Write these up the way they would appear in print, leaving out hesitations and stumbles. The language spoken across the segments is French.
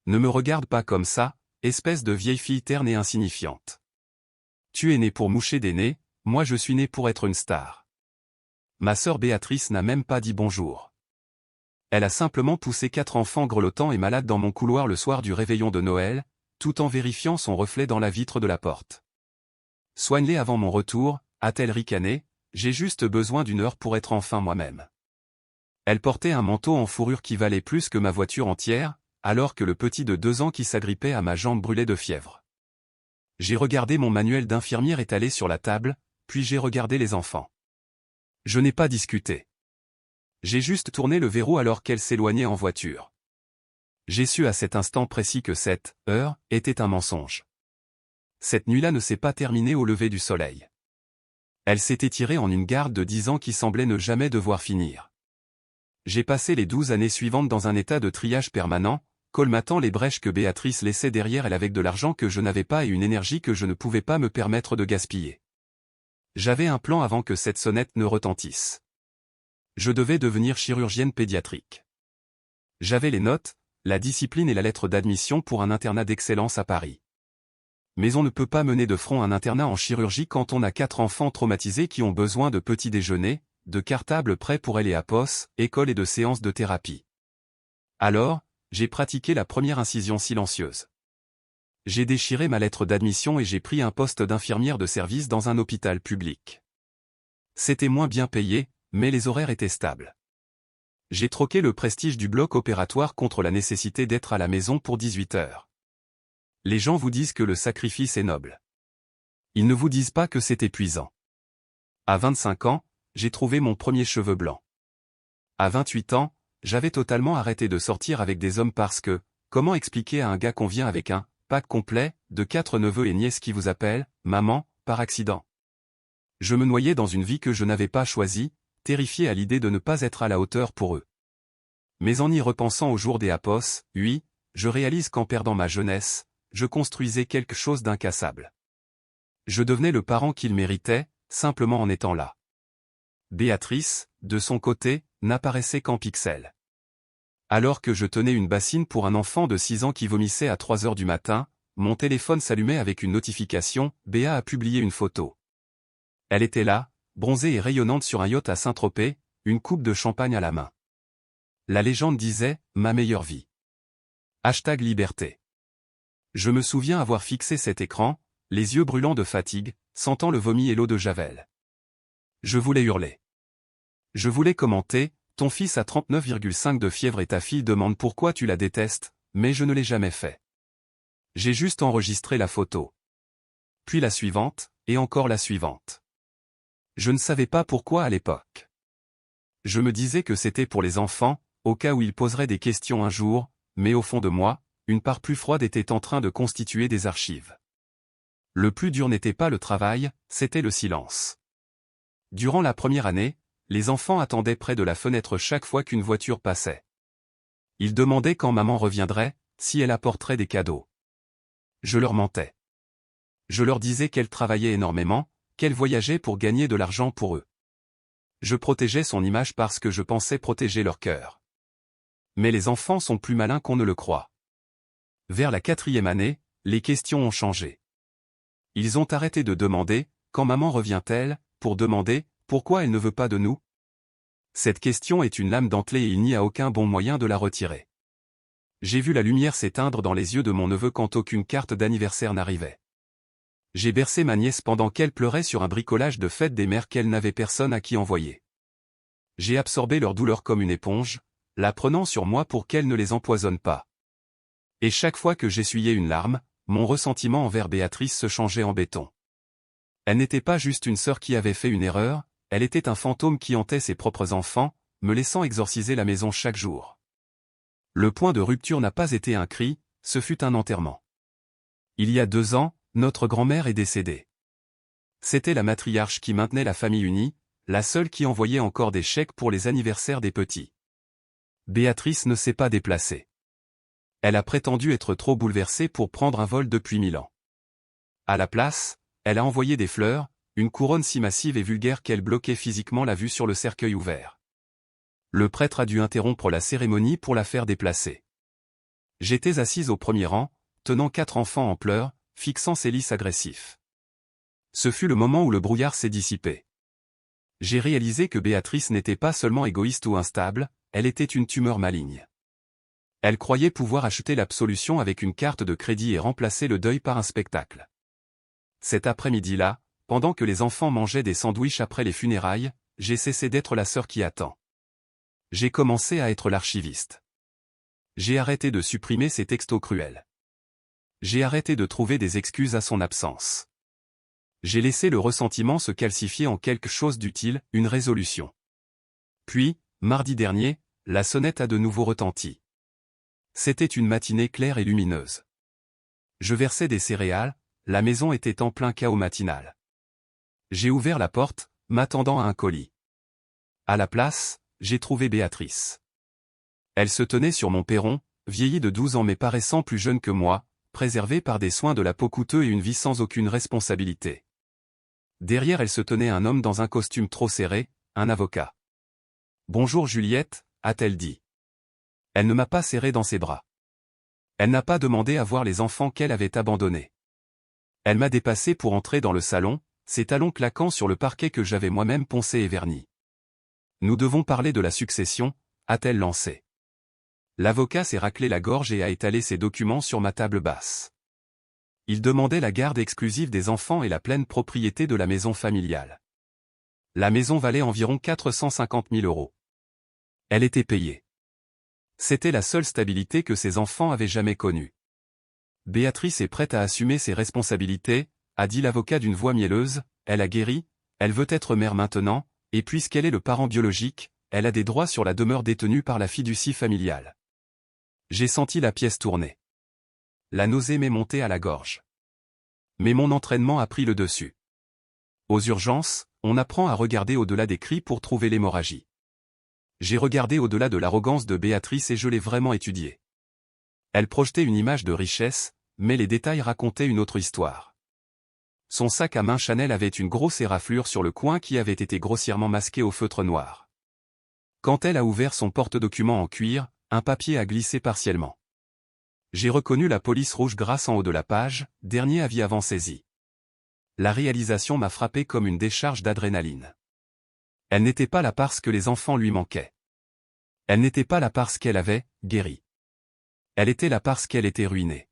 Ne me regarde pas comme ça, espèce de vieille fille terne et insignifiante. Tu es née pour moucher des nez, moi je suis née pour être une star. Ma sœur Béatrice n'a même pas dit bonjour. Elle a simplement poussé 4 enfants grelottants et malades dans mon couloir le soir du réveillon de Noël, tout en vérifiant son reflet dans la vitre de la porte. Soigne-les avant mon retour, a-t-elle ricané, j'ai juste besoin d'une heure pour être enfin moi-même. Elle portait un manteau en fourrure qui valait plus que ma voiture entière, alors que le petit de 2 ans qui s'agrippait à ma jambe brûlait de fièvre. J'ai regardé mon manuel d'infirmière étalé sur la table, puis j'ai regardé les enfants. Je n'ai pas discuté. J'ai juste tourné le verrou alors qu'elle s'éloignait en voiture. J'ai su à cet instant précis que cette heure était un mensonge. Cette nuit-là ne s'est pas terminée au lever du soleil. Elle s'est étirée en une garde de 10 ans qui semblait ne jamais devoir finir. J'ai passé les 12 années suivantes dans un état de triage permanent, colmatant les brèches que Béatrice laissait derrière elle avec de l'argent que je n'avais pas et une énergie que je ne pouvais pas me permettre de gaspiller. J'avais un plan avant que cette sonnette ne retentisse. Je devais devenir chirurgienne pédiatrique. J'avais les notes, la discipline et la lettre d'admission pour un internat d'excellence à Paris. Mais on ne peut pas mener de front un internat en chirurgie quand on a 4 enfants traumatisés qui ont besoin de petits déjeuners, de cartables prêts pour aller à poste, école et de séances de thérapie. Alors, j'ai pratiqué la première incision silencieuse. J'ai déchiré ma lettre d'admission et j'ai pris un poste d'infirmière de service dans un hôpital public. C'était moins bien payé, mais les horaires étaient stables. J'ai troqué le prestige du bloc opératoire contre la nécessité d'être à la maison pour 18 heures. Les gens vous disent que le sacrifice est noble. Ils ne vous disent pas que c'est épuisant. À 25 ans, j'ai trouvé mon premier cheveu blanc. À 28 ans, j'avais totalement arrêté de sortir avec des hommes parce que, comment expliquer à un gars qu'on vient avec un pack complet, de 4 neveux et nièces qui vous appellent « maman » par accident. Je me noyais dans une vie que je n'avais pas choisie, terrifié à l'idée de ne pas être à la hauteur pour eux. Mais en y repensant au jour des apos, oui, je réalise qu'en perdant ma jeunesse, je construisais quelque chose d'incassable. Je devenais le parent qu'ils méritaient, simplement en étant là. Béatrice, de son côté, n'apparaissait qu'en pixels. Alors que je tenais une bassine pour un enfant de 6 ans qui vomissait à 3 heures du matin, mon téléphone s'allumait avec une notification, Béa a publié une photo. Elle était là, bronzée et rayonnante sur un yacht à Saint-Tropez, une coupe de champagne à la main. La légende disait « Ma meilleure vie ». #liberté. Je me souviens avoir fixé cet écran, les yeux brûlants de fatigue, sentant le vomi et l'eau de Javel. Je voulais hurler. Je voulais commenter, ton fils a 39,5 de fièvre et ta fille demande pourquoi tu la détestes, mais je ne l'ai jamais fait. J'ai juste enregistré la photo. Puis la suivante, et encore la suivante. Je ne savais pas pourquoi à l'époque. Je me disais que c'était pour les enfants, au cas où ils poseraient des questions un jour, mais au fond de moi, une part plus froide était en train de constituer des archives. Le plus dur n'était pas le travail, c'était le silence. Durant la première année, les enfants attendaient près de la fenêtre chaque fois qu'une voiture passait. Ils demandaient quand maman reviendrait, si elle apporterait des cadeaux. Je leur mentais. Je leur disais qu'elle travaillait énormément, qu'elle voyageait pour gagner de l'argent pour eux. Je protégeais son image parce que je pensais protéger leur cœur. Mais les enfants sont plus malins qu'on ne le croit. Vers la 4e année, les questions ont changé. Ils ont arrêté de demander « Quand maman revient-elle ?» pour demander « Pourquoi elle ne veut pas de nous ?» Cette question est une lame dentelée et il n'y a aucun bon moyen de la retirer. J'ai vu la lumière s'éteindre dans les yeux de mon neveu quand aucune carte d'anniversaire n'arrivait. J'ai bercé ma nièce pendant qu'elle pleurait sur un bricolage de fête des mères qu'elle n'avait personne à qui envoyer. J'ai absorbé leur douleur comme une éponge, la prenant sur moi pour qu'elle ne les empoisonne pas. Et chaque fois que j'essuyais une larme, mon ressentiment envers Béatrice se changeait en béton. Elle n'était pas juste une sœur qui avait fait une erreur, elle était un fantôme qui hantait ses propres enfants, me laissant exorciser la maison chaque jour. Le point de rupture n'a pas été un cri, ce fut un enterrement. Il y a 2 ans, notre grand-mère est décédée. C'était la matriarche qui maintenait la famille unie, la seule qui envoyait encore des chèques pour les anniversaires des petits. Béatrice ne s'est pas déplacée. Elle a prétendu être trop bouleversée pour prendre un vol depuis Milan. À la place, elle a envoyé des fleurs, une couronne si massive et vulgaire qu'elle bloquait physiquement la vue sur le cercueil ouvert. Le prêtre a dû interrompre la cérémonie pour la faire déplacer. J'étais assise au premier rang, tenant 4 enfants en pleurs, fixant ses lys agressifs. Ce fut le moment où le brouillard s'est dissipé. J'ai réalisé que Béatrice n'était pas seulement égoïste ou instable, elle était une tumeur maligne. Elle croyait pouvoir acheter l'absolution avec une carte de crédit et remplacer le deuil par un spectacle. Cet après-midi-là, pendant que les enfants mangeaient des sandwichs après les funérailles, j'ai cessé d'être la sœur qui attend. J'ai commencé à être l'archiviste. J'ai arrêté de supprimer ses textos cruels. J'ai arrêté de trouver des excuses à son absence. J'ai laissé le ressentiment se calcifier en quelque chose d'utile, une résolution. Puis, mardi dernier, la sonnette a de nouveau retenti. C'était une matinée claire et lumineuse. Je versais des céréales, la maison était en plein chaos matinal. J'ai ouvert la porte, m'attendant à un colis. À la place, j'ai trouvé Béatrice. Elle se tenait sur mon perron, vieillie de 12 ans mais paraissant plus jeune que moi, préservée par des soins de la peau coûteux et une vie sans aucune responsabilité. Derrière elle se tenait un homme dans un costume trop serré, un avocat. « Bonjour Juliette », a-t-elle dit. Elle ne m'a pas serré dans ses bras. Elle n'a pas demandé à voir les enfants qu'elle avait abandonnés. Elle m'a dépassé pour entrer dans le salon, ses talons claquant sur le parquet que j'avais moi-même poncé et verni. « Nous devons parler de la succession », a-t-elle lancé. L'avocat s'est raclé la gorge et a étalé ses documents sur ma table basse. Il demandait la garde exclusive des enfants et la pleine propriété de la maison familiale. La maison valait environ 450 000 €. Elle était payée. C'était la seule stabilité que ses enfants avaient jamais connue. Béatrice est prête à assumer ses responsabilités, a dit l'avocat d'une voix mielleuse, elle a guéri, elle veut être mère maintenant, et puisqu'elle est le parent biologique, elle a des droits sur la demeure détenue par la fiducie familiale. J'ai senti la pièce tourner. La nausée m'est montée à la gorge. Mais mon entraînement a pris le dessus. Aux urgences, on apprend à regarder au-delà des cris pour trouver l'hémorragie. J'ai regardé au-delà de l'arrogance de Béatrice et je l'ai vraiment étudiée. Elle projetait une image de richesse, mais les détails racontaient une autre histoire. Son sac à main Chanel avait une grosse éraflure sur le coin qui avait été grossièrement masquée au feutre noir. Quand elle a ouvert son porte-documents en cuir, un papier a glissé partiellement. J'ai reconnu la police rouge grasse en haut de la page, dernier avis avant saisie. La réalisation m'a frappé comme une décharge d'adrénaline. Elle n'était pas là parce que les enfants lui manquaient. Elle n'était pas là parce qu'elle avait guéri. Elle était là parce qu'elle était ruinée.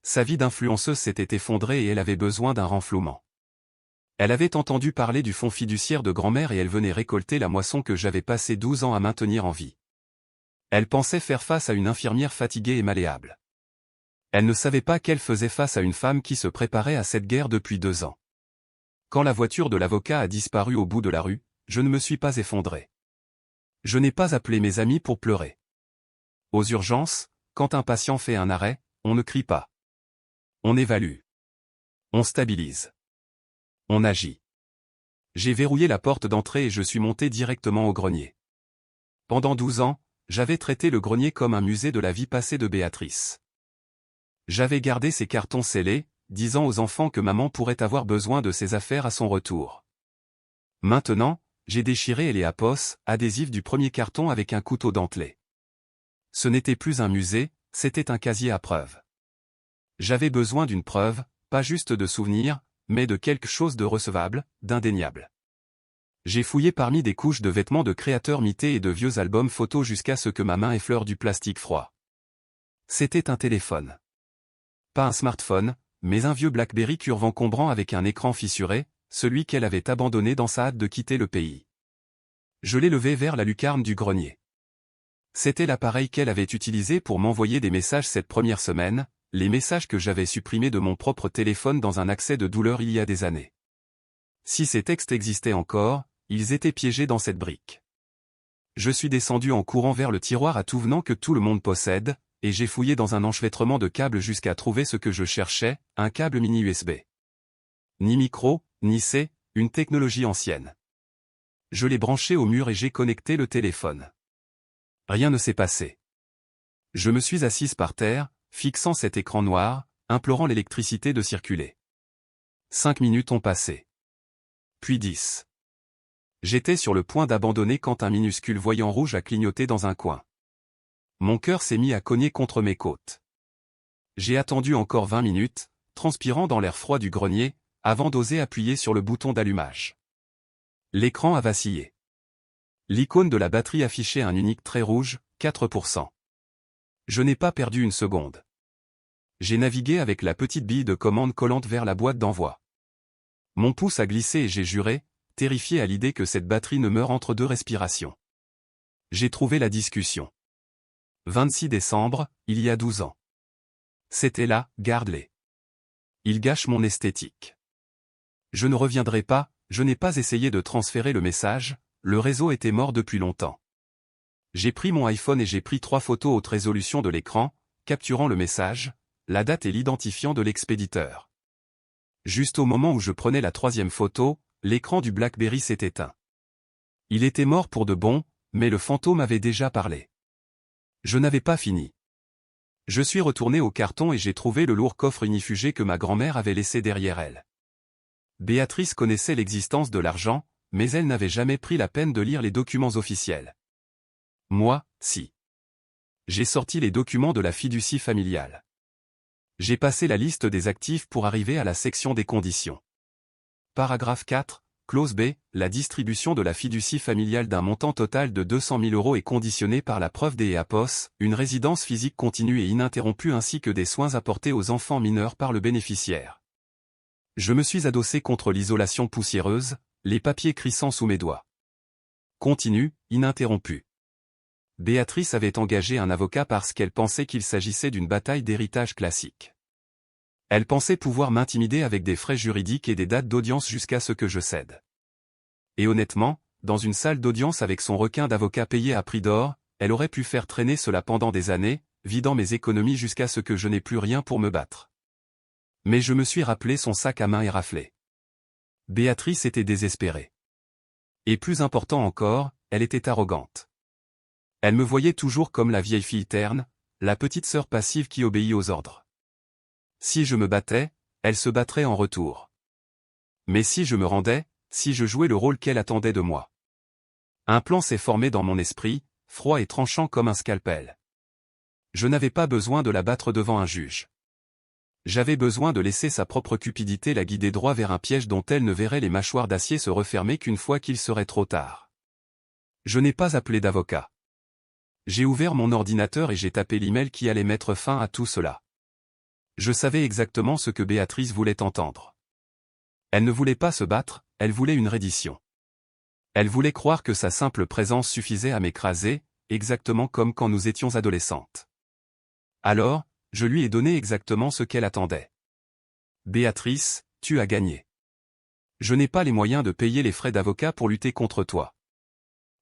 Sa vie d'influenceuse s'était effondrée et elle avait besoin d'un renflouement. Elle avait entendu parler du fonds fiduciaire de grand-mère et elle venait récolter la moisson que j'avais passé 12 ans à maintenir en vie. Elle pensait faire face à une infirmière fatiguée et malléable. Elle ne savait pas qu'elle faisait face à une femme qui se préparait à cette guerre depuis 2 ans. Quand la voiture de l'avocat a disparu au bout de la rue, je ne me suis pas effondré. Je n'ai pas appelé mes amis pour pleurer. Aux urgences, quand un patient fait un arrêt, on ne crie pas. On évalue. On stabilise. On agit. J'ai verrouillé la porte d'entrée et je suis monté directement au grenier. Pendant 12 ans, j'avais traité le grenier comme un musée de la vie passée de Béatrice. J'avais gardé ses cartons scellés, disant aux enfants que maman pourrait avoir besoin de ses affaires à son retour. Maintenant, j'ai déchiré les apos, adhésifs du premier carton avec un couteau dentelé. Ce n'était plus un musée, c'était un casier à preuves. J'avais besoin d'une preuve, pas juste de souvenirs, mais de quelque chose de recevable, d'indéniable. J'ai fouillé parmi des couches de vêtements de créateurs mités et de vieux albums photos jusqu'à ce que ma main effleure du plastique froid. C'était un téléphone. Pas un smartphone, mais un vieux BlackBerry curve encombrant avec un écran fissuré, celui qu'elle avait abandonné dans sa hâte de quitter le pays. Je l'ai levé vers la lucarne du grenier. C'était l'appareil qu'elle avait utilisé pour m'envoyer des messages cette première semaine, les messages que j'avais supprimés de mon propre téléphone dans un accès de douleur il y a des années. Si ces textes existaient encore, ils étaient piégés dans cette brique. Je suis descendu en courant vers le tiroir à tout venant que tout le monde possède, et j'ai fouillé dans un enchevêtrement de câbles jusqu'à trouver ce que je cherchais, un câble mini USB. Ni micro, ni C, une technologie ancienne. Je l'ai branché au mur et j'ai connecté le téléphone. Rien ne s'est passé. Je me suis assise par terre, fixant cet écran noir, implorant l'électricité de circuler. 5 minutes ont passé. Puis 10. J'étais sur le point d'abandonner quand un minuscule voyant rouge a clignoté dans un coin. Mon cœur s'est mis à cogner contre mes côtes. J'ai attendu encore 20 minutes, transpirant dans l'air froid du grenier, avant d'oser appuyer sur le bouton d'allumage. L'écran a vacillé. L'icône de la batterie affichait un unique trait rouge, 4%. Je n'ai pas perdu une seconde. J'ai navigué avec la petite bille de commande collante vers la boîte d'envoi. Mon pouce a glissé et j'ai juré, terrifié à l'idée que cette batterie ne meure entre deux respirations. J'ai trouvé la discussion. 26 décembre, il y a 12 ans. C'était là, garde-les. Il gâche mon esthétique. Je ne reviendrai pas, je n'ai pas essayé de transférer le message, le réseau était mort depuis longtemps. J'ai pris mon iPhone et j'ai pris 3 photos haute résolution de l'écran, capturant le message, la date et l'identifiant de l'expéditeur. Juste au moment où je prenais la 3e photo, l'écran du BlackBerry s'est éteint. Il était mort pour de bon, mais le fantôme avait déjà parlé. Je n'avais pas fini. Je suis retourné au carton et j'ai trouvé le lourd coffre ignifugé que ma grand-mère avait laissé derrière elle. Béatrice connaissait l'existence de l'argent, mais elle n'avait jamais pris la peine de lire les documents officiels. Moi, si. J'ai sorti les documents de la fiducie familiale. J'ai passé la liste des actifs pour arriver à la section des conditions. Paragraphe 4, clause B, la distribution de la fiducie familiale d'un montant total de 200 000 € est conditionnée par la preuve des EAPOS, une résidence physique continue et ininterrompue ainsi que des soins apportés aux enfants mineurs par le bénéficiaire. Je me suis adossé contre l'isolation poussiéreuse, les papiers crissant sous mes doigts. Continue, ininterrompu. Béatrice avait engagé un avocat parce qu'elle pensait qu'il s'agissait d'une bataille d'héritage classique. Elle pensait pouvoir m'intimider avec des frais juridiques et des dates d'audience jusqu'à ce que je cède. Et honnêtement, dans une salle d'audience avec son requin d'avocat payé à prix d'or, elle aurait pu faire traîner cela pendant des années, vidant mes économies jusqu'à ce que je n'ai plus rien pour me battre. Mais je me suis rappelé son sac à main éraflé. Béatrice était désespérée. Et plus important encore, elle était arrogante. Elle me voyait toujours comme la vieille fille terne, la petite sœur passive qui obéit aux ordres. Si je me battais, elle se battrait en retour. Mais si je me rendais, si je jouais le rôle qu'elle attendait de moi. Un plan s'est formé dans mon esprit, froid et tranchant comme un scalpel. Je n'avais pas besoin de la battre devant un juge. J'avais besoin de laisser sa propre cupidité la guider droit vers un piège dont elle ne verrait les mâchoires d'acier se refermer qu'une fois qu'il serait trop tard. Je n'ai pas appelé d'avocat. J'ai ouvert mon ordinateur et j'ai tapé l'email qui allait mettre fin à tout cela. Je savais exactement ce que Béatrice voulait entendre. Elle ne voulait pas se battre, elle voulait une reddition. Elle voulait croire que sa simple présence suffisait à m'écraser, exactement comme quand nous étions adolescentes. Alors, je lui ai donné exactement ce qu'elle attendait. Béatrice, tu as gagné. Je n'ai pas les moyens de payer les frais d'avocat pour lutter contre toi.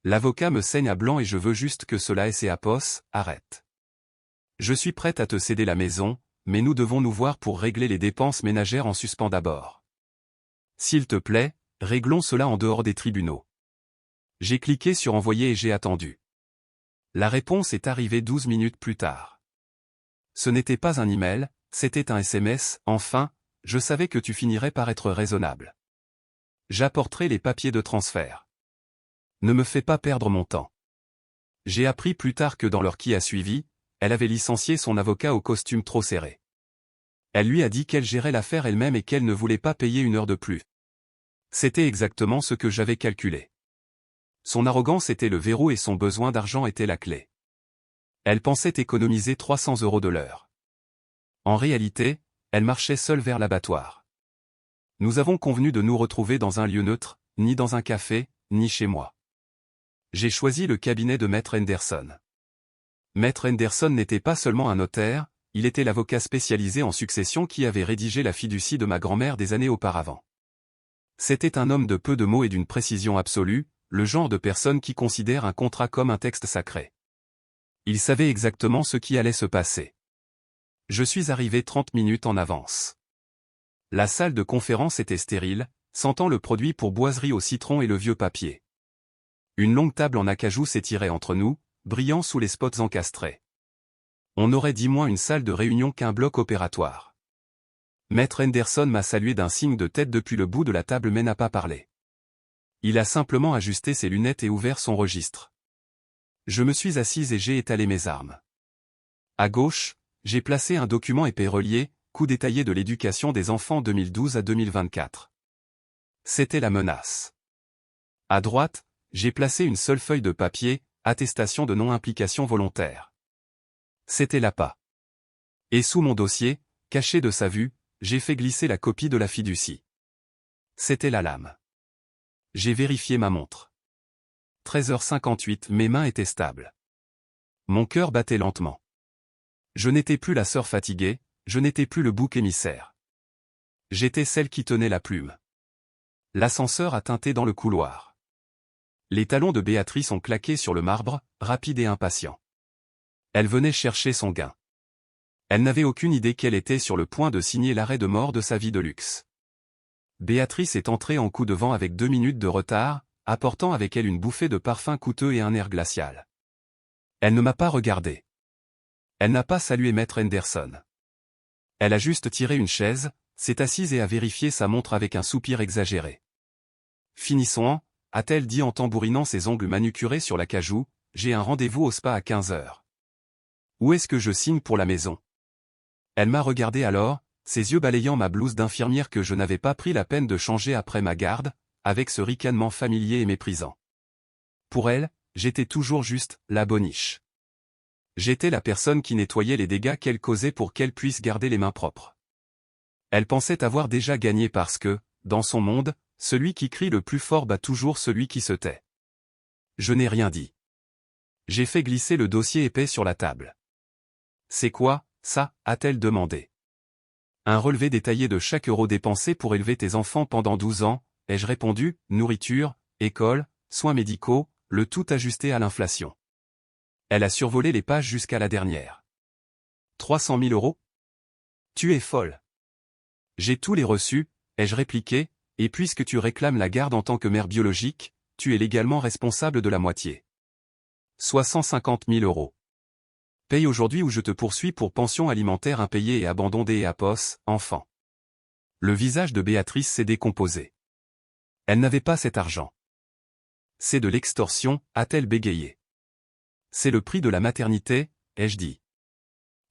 L'avocat me saigne à blanc et je veux juste que cela ait ses apos, arrête. Je suis prête à te céder la maison, mais nous devons nous voir pour régler les dépenses ménagères en suspens d'abord. S'il te plaît, réglons cela en dehors des tribunaux. J'ai cliqué sur envoyer et j'ai attendu. La réponse est arrivée 12 minutes plus tard. Ce n'était pas un email, c'était un SMS, enfin, je savais que tu finirais par être raisonnable. J'apporterai les papiers de transfert. Ne me fais pas perdre mon temps. J'ai appris plus tard que dans l'heure qui a suivi, elle avait licencié son avocat au costume trop serré. Elle lui a dit qu'elle gérait l'affaire elle-même et qu'elle ne voulait pas payer une heure de plus. C'était exactement ce que j'avais calculé. Son arrogance était le verrou et son besoin d'argent était la clé. Elle pensait économiser 300 € de l'heure. En réalité, elle marchait seule vers l'abattoir. Nous avons convenu de nous retrouver dans un lieu neutre, ni dans un café, ni chez moi. J'ai choisi le cabinet de Maître Henderson. Maître Henderson n'était pas seulement un notaire, il était l'avocat spécialisé en succession qui avait rédigé la fiducie de ma grand-mère des années auparavant. C'était un homme de peu de mots et d'une précision absolue, le genre de personne qui considère un contrat comme un texte sacré. Il savait exactement ce qui allait se passer. Je suis arrivé 30 minutes en avance. La salle de conférence était stérile, sentant le produit pour boiserie au citron et le vieux papier. Une longue table en acajou s'étirait entre nous, brillant sous les spots encastrés. On aurait dit moins une salle de réunion qu'un bloc opératoire. Maître Henderson m'a salué d'un signe de tête depuis le bout de la table mais n'a pas parlé. Il a simplement ajusté ses lunettes et ouvert son registre. Je me suis assise et j'ai étalé mes armes. À gauche, j'ai placé un document épais relié, coût détaillé de l'éducation des enfants 2012 à 2024. C'était la menace. À droite, j'ai placé une seule feuille de papier, attestation de non-implication volontaire. C'était l'appât. Et sous mon dossier, caché de sa vue, j'ai fait glisser la copie de la fiducie. C'était la lame. J'ai vérifié ma montre. 13h58, mes mains étaient stables. Mon cœur battait lentement. Je n'étais plus la sœur fatiguée, je n'étais plus le bouc émissaire. J'étais celle qui tenait la plume. L'ascenseur a tinté dans le couloir. Les talons de Béatrice ont claqué sur le marbre, rapide et impatient. Elle venait chercher son gain. Elle n'avait aucune idée qu'elle était sur le point de signer l'arrêt de mort de sa vie de luxe. Béatrice est entrée en coup de vent avec 2 minutes de retard, apportant avec elle une bouffée de parfum coûteux et un air glacial. Elle ne m'a pas regardé. Elle n'a pas salué Maître Henderson. Elle a juste tiré une chaise, s'est assise et a vérifié sa montre avec un soupir exagéré. Finissons, a-t-elle dit en tambourinant ses ongles manucurés sur la cajou, j'ai un rendez-vous au spa à 15h. Où est-ce que je signe pour la maison? Elle m'a regardé alors, ses yeux balayant ma blouse d'infirmière que je n'avais pas pris la peine de changer après ma garde, avec ce ricanement familier et méprisant. Pour elle, j'étais toujours juste la boniche. J'étais la personne qui nettoyait les dégâts qu'elle causait pour qu'elle puisse garder les mains propres. Elle pensait avoir déjà gagné parce que, dans son monde, celui qui crie le plus fort bat toujours celui qui se tait. Je n'ai rien dit. J'ai fait glisser le dossier épais sur la table. C'est quoi, ça, a-t-elle demandé. Un relevé détaillé de chaque euro dépensé pour élever tes enfants pendant 12 ans, ai-je répondu, nourriture, école, soins médicaux, le tout ajusté à l'inflation. Elle a survolé les pages jusqu'à la dernière. 300 000 euros? Tu es folle. J'ai tous les reçus, ai-je répliqué, et puisque tu réclames la garde en tant que mère biologique, tu es légalement responsable de la moitié. Soit 150 000 euros. Paye aujourd'hui ou je te poursuis pour pension alimentaire impayée et abandon des EAPOS, enfant. Le visage de Béatrice s'est décomposé. Elle n'avait pas cet argent. C'est de l'extorsion, a-t-elle bégayé. C'est le prix de la maternité, ai-je dit.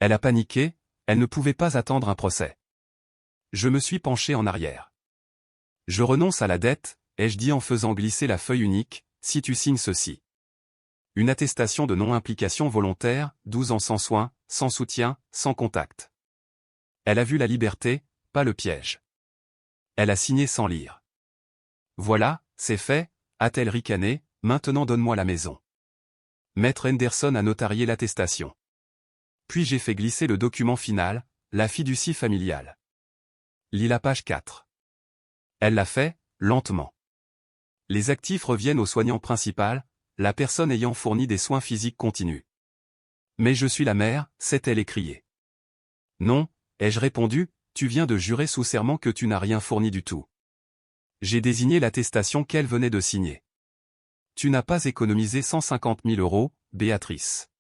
Elle a paniqué, elle ne pouvait pas attendre un procès. Je me suis penché en arrière. Je renonce à la dette, ai-je dit en faisant glisser la feuille unique, si tu signes ceci. Une attestation de non-implication volontaire, 12 ans sans soins, sans soutien, sans contact. Elle a vu la liberté, pas le piège. Elle a signé sans lire. Voilà, c'est fait, a-t-elle ricané, maintenant donne-moi la maison. Maître Henderson a notarié l'attestation. Puis j'ai fait glisser le document final, la fiducie familiale. Lis la page 4. Elle l'a fait, lentement. Les actifs reviennent au soignant principal, la personne ayant fourni des soins physiques continus. Mais je suis la mère, s'est-elle écriée. Non, ai-je répondu, tu viens de jurer sous serment que tu n'as rien fourni du tout. J'ai désigné l'attestation qu'elle venait de signer. Tu n'as pas économisé 150 000 euros, Béatrice.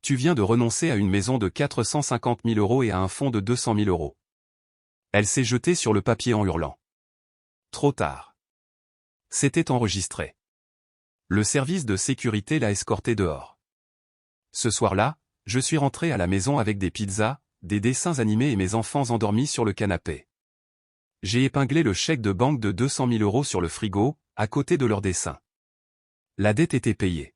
Tu viens de renoncer à une maison de 450 000 euros et à un fonds de 200 000 euros. Elle s'est jetée sur le papier en hurlant. Trop tard. C'était enregistré. Le service de sécurité l'a escortée dehors. Ce soir-là, je suis rentré à la maison avec des pizzas, des dessins animés et mes enfants endormis sur le canapé. J'ai épinglé le chèque de banque de 200 000 euros sur le frigo, à côté de leurs dessins. La dette était payée.